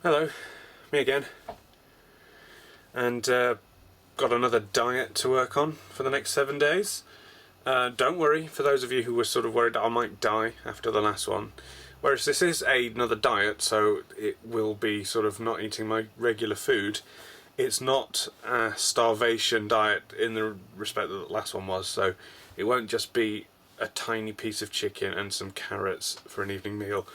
Hello, me again, and got another diet to work on for the next 7 days. Don't worry, for those of you who were sort of worried that I might die after the last one, whereas this is another diet, so it will be sort of not eating my regular food. It's not a starvation diet in the respect that the last one was, so it won't just be a tiny piece of chicken and some carrots for an evening meal.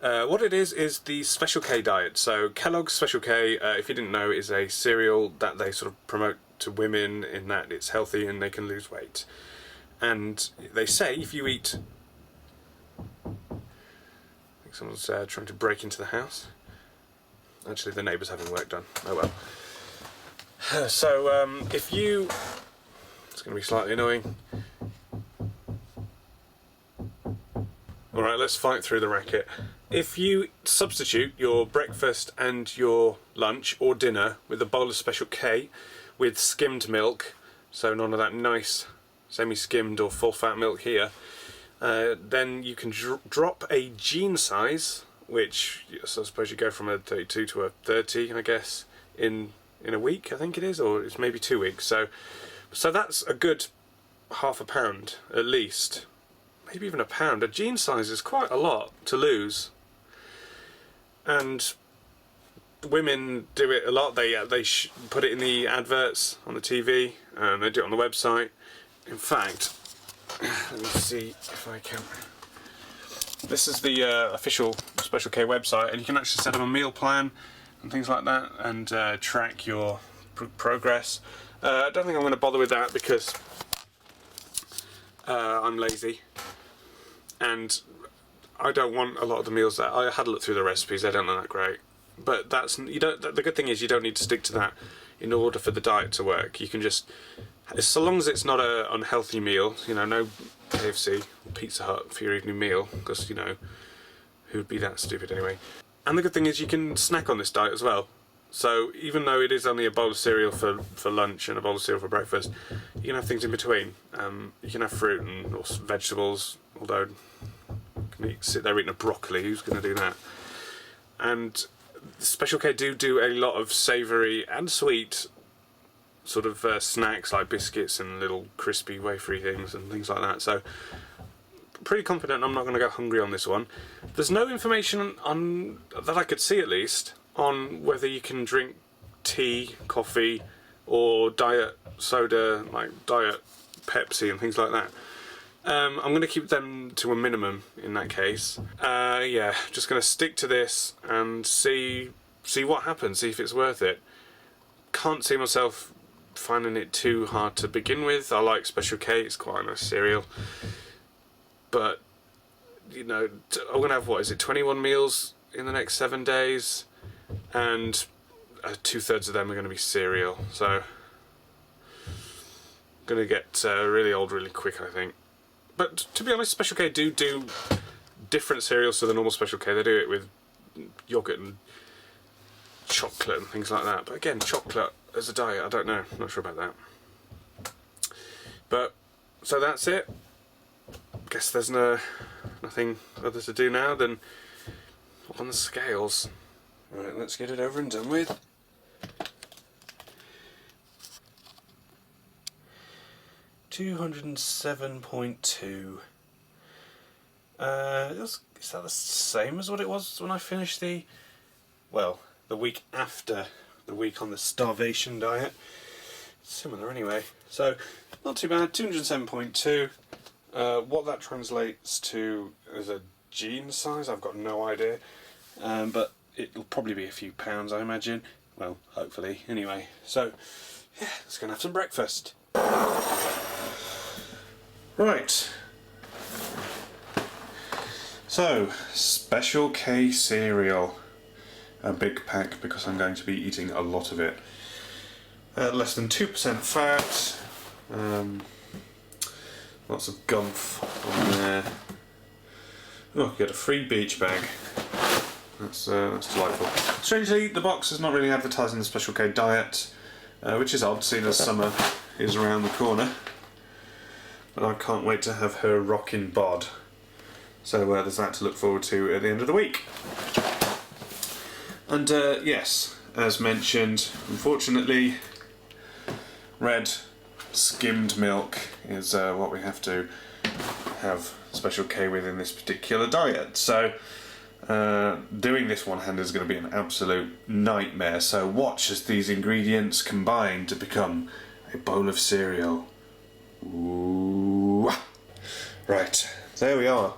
What it is the Special K diet. So Kellogg's Special K, if you didn't know, is a cereal that they sort of promote to women in that it's healthy and they can lose weight. And they say if you eat... I think someone's trying to break into the house. Actually, the neighbour's having work done. Oh well. So if you... It's going to be slightly annoying. Alright, let's fight through the racket. If you substitute your breakfast and your lunch or dinner with a bowl of Special K with skimmed milk, so none of that nice semi-skimmed or full-fat milk here, then you can drop a jean size, which so I suppose you go from a 32 to a 30, I guess, in a week, I think it is, or it's maybe 2 weeks. So that's a good half a pound at least. Maybe even a pound. A jean size is quite a lot to lose, and women do it a lot. They put it in the adverts on the TV, and they do it on the website. In fact, let me see if I can. This is the official Special K website, and you can actually set up a meal plan and things like that, and track your progress. I don't think I'm going to bother with that because I'm lazy. And I don't want a lot of the meals that I had a look through the recipes. They don't look that great, but the good thing is you don't need to stick to that in order for the diet to work. You can just, so long as it's not an unhealthy meal, you know, no KFC or Pizza Hut for your evening meal, because you know who'd be that stupid anyway. And the good thing is you can snack on this diet as well. So even though it is only a bowl of cereal for lunch and a bowl of cereal for breakfast, you can have things in between. You can have fruit and or vegetables, although you can sit there eating a broccoli, who's going to do that? And Special K do a lot of savoury and sweet sort of snacks like biscuits and little crispy wafery things and things like that. So pretty confident I'm not going to go hungry on this one. There's no information on that I could see at least on whether you can drink tea, coffee, or diet soda, like diet Pepsi and things like that. I'm going to keep them to a minimum in that case. Yeah, just going to stick to this and see what happens, see if it's worth it. Can't see myself finding it too hard to begin with. I like Special K, it's quite a nice cereal. But, you know, I'm going to have, what is it, 21 meals in the next 7 days? And 2/3 of them are going to be cereal, so I'm going to get really old really quick, I think. But to be honest, Special K do different cereals to the normal Special K. They do it with yogurt and chocolate and things like that. But again, chocolate as a diet, I don't know. I'm not sure about that. But so that's it. Guess there's nothing other to do now than on the scales. Right, let's get it over and done with. $207.2. Is that the same as what it was when I finished the week after the week on the starvation diet? Similar anyway. So not too bad. 207.2. What that translates to as a jean size, I've got no idea. But it'll probably be a few pounds, I imagine. Well, hopefully. Anyway, so yeah, let's go and have some breakfast. Right. So, Special K cereal. A big pack because I'm going to be eating a lot of it. Less than 2% fat. Lots of gumph on there. Oh, you get a free beach bag. That's delightful. Strangely, the box is not really advertising the Special K diet, which is odd, seeing as summer is around the corner. But I can't wait to have her rockin' bod. So there's that to look forward to at the end of the week. And yes, as mentioned, unfortunately, red skimmed milk is what we have to have Special K with in this particular diet. So doing this one-handed is going to be an absolute nightmare. So watch as these ingredients combine to become a bowl of cereal. Ooh. Right, there we are.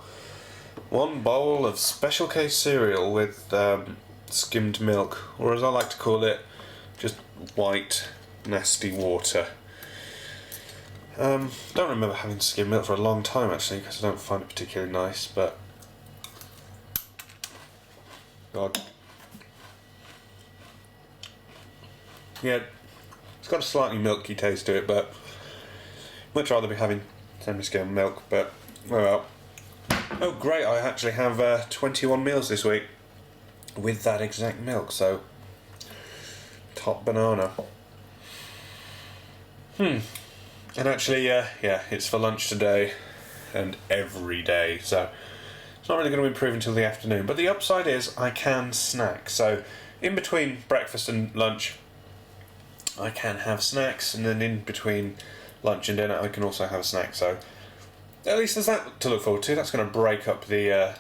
One bowl of Special K cereal with skimmed milk, or as I like to call it, just white, nasty water. Don't remember having skimmed milk for a long time actually, because I don't find it particularly nice, but God. Yeah, it's got a slightly milky taste to it, but much rather be having semi-skimmed milk, but oh well. Oh great, I actually have 21 meals this week with that exact milk, so top banana. And actually, yeah, it's for lunch today and every day, so it's not really going to improve until the afternoon. But the upside is I can snack, so in between breakfast and lunch I can have snacks, and then in between lunch and dinner I can also have a snack, so at least there's that to look forward to. That's going to break up the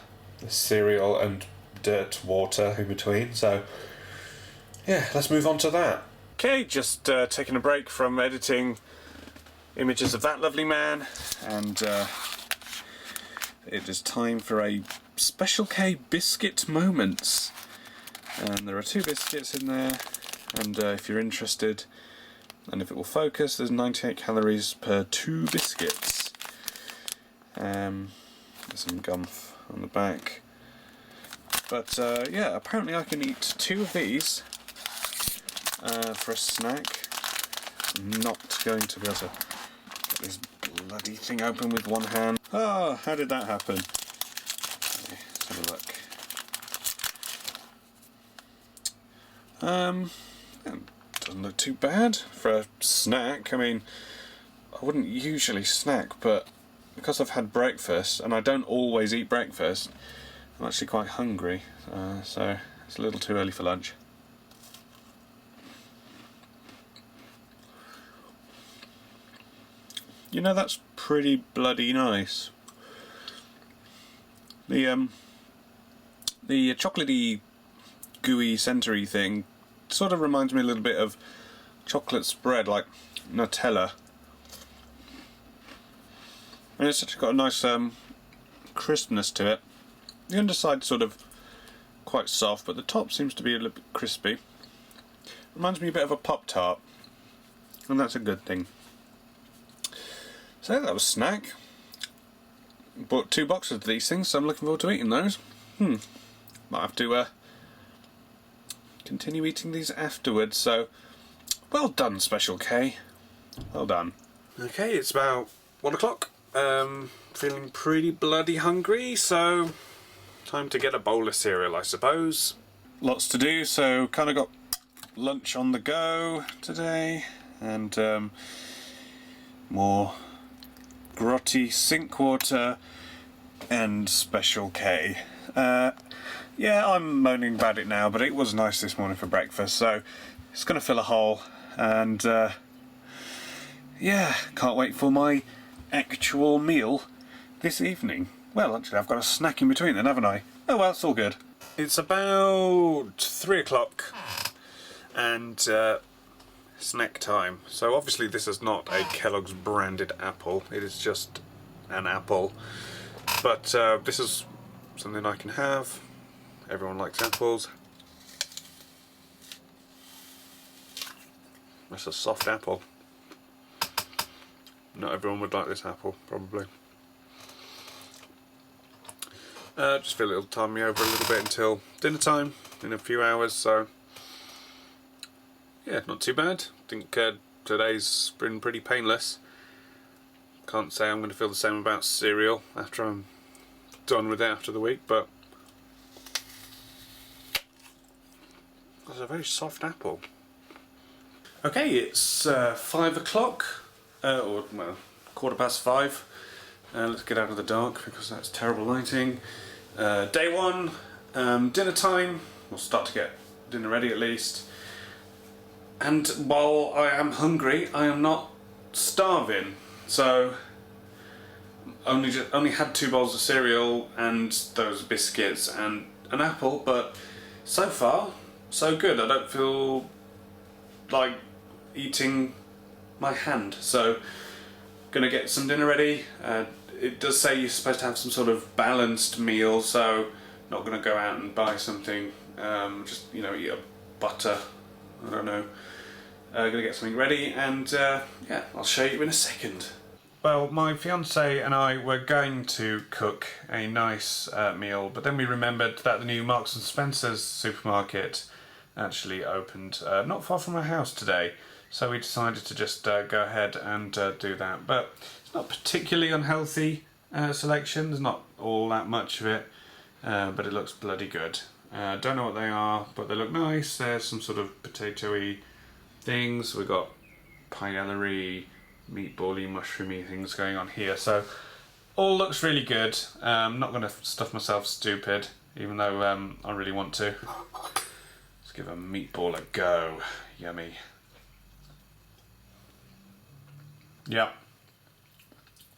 cereal and dirt water in between, so yeah, let's move on to that. Okay, just taking a break from editing images of that lovely man, and it is time for a Special K biscuit moments. And there are 2 biscuits in there, and if you're interested, and if it will focus, there's 98 calories per 2 biscuits. There's some gumph on the back. But yeah, apparently I can eat 2 of these for a snack. I'm not going to be able to get this bloody thing open with one hand. Oh, how did that happen? Okay, let's have a look. It doesn't look too bad for a snack. I mean, I wouldn't usually snack, but because I've had breakfast, and I don't always eat breakfast, I'm actually quite hungry, so it's a little too early for lunch. You know, that's pretty bloody nice. The chocolatey, gooey, centery thing sort of reminds me a little bit of chocolate spread, like Nutella. And it's actually got a nice crispness to it. The underside's sort of quite soft, but the top seems to be a little bit crispy. Reminds me a bit of a Pop-Tart, and that's a good thing. So that was snack. Bought 2 boxes of these things, so I'm looking forward to eating those. Might have to continue eating these afterwards, so well done, Special K. Well done. Okay, it's about 1 o'clock. Feeling pretty bloody hungry, so time to get a bowl of cereal, I suppose. Lots to do, so kind of got lunch on the go today, and more grotty sink water and Special K. Yeah, I'm moaning about it now, but it was nice this morning for breakfast, so it's going to fill a hole, and yeah, can't wait for my actual meal this evening. Well, actually I've got a snack in between then, haven't I? Oh well, it's all good. It's about 3 o'clock and snack time. So obviously this is not a Kellogg's branded apple, it is just an apple. But this is something I can have. Everyone likes apples. That's a soft apple. Not everyone would like this apple, probably. Just feel it'll time me over a little bit until dinner time in a few hours, so yeah, not too bad. I think today's been pretty painless. Can't say I'm going to feel the same about cereal after I'm done with it after the week, but that's a very soft apple. Okay, it's 5 o'clock, or well, 5:15. Let's get out of the dark because that's terrible lighting. Day 1, dinner time. We'll start to get dinner ready at least. And while I am hungry, I am not starving. So only had 2 bowls of cereal and those biscuits and an apple, but so far so good. I don't feel like eating my hand, so gonna get some dinner ready. It does say you're supposed to have some sort of balanced meal, so not gonna go out and buy something, just, you know, eat a butter, I don't know. Gonna get something ready, and yeah, I'll show you in a second. Well, my fiance and I were going to cook a nice meal, but then we remembered that the new Marks and Spencer's supermarket actually opened not far from our house today, so we decided to just go ahead and do that. But it's not particularly unhealthy selection, there's not all that much of it, but it looks bloody good. Don't know what they are, but they look nice. There's some sort of potato-y things, we've got paella-y, meatball-y, mushroomy things going on here, so all looks really good. I'm not going to stuff myself stupid, even though I really want to. Let's give a meatball a go. Yummy. Yeah,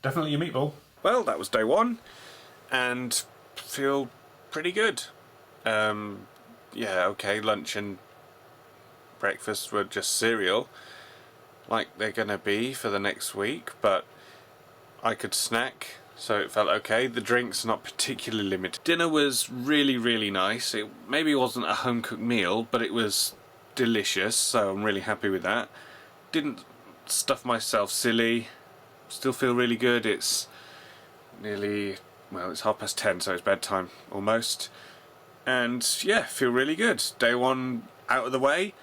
definitely a meatball. Well, that was day one, and feel pretty good. Yeah, okay, lunch and breakfast were just cereal, like they're gonna be for the next week, but I could snack, so it felt okay. The drinks not particularly limited. Dinner was really, really nice. It maybe wasn't a home-cooked meal, but it was delicious, so I'm really happy with that. Didn't stuff myself silly. Still feel really good. It's nearly, well, it's 10:30, so it's bedtime almost. And yeah, feel really good. Day one out of the way.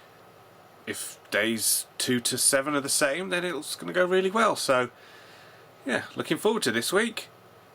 If days 2 to 7 are the same, then it's going to go really well. So yeah, looking forward to this week.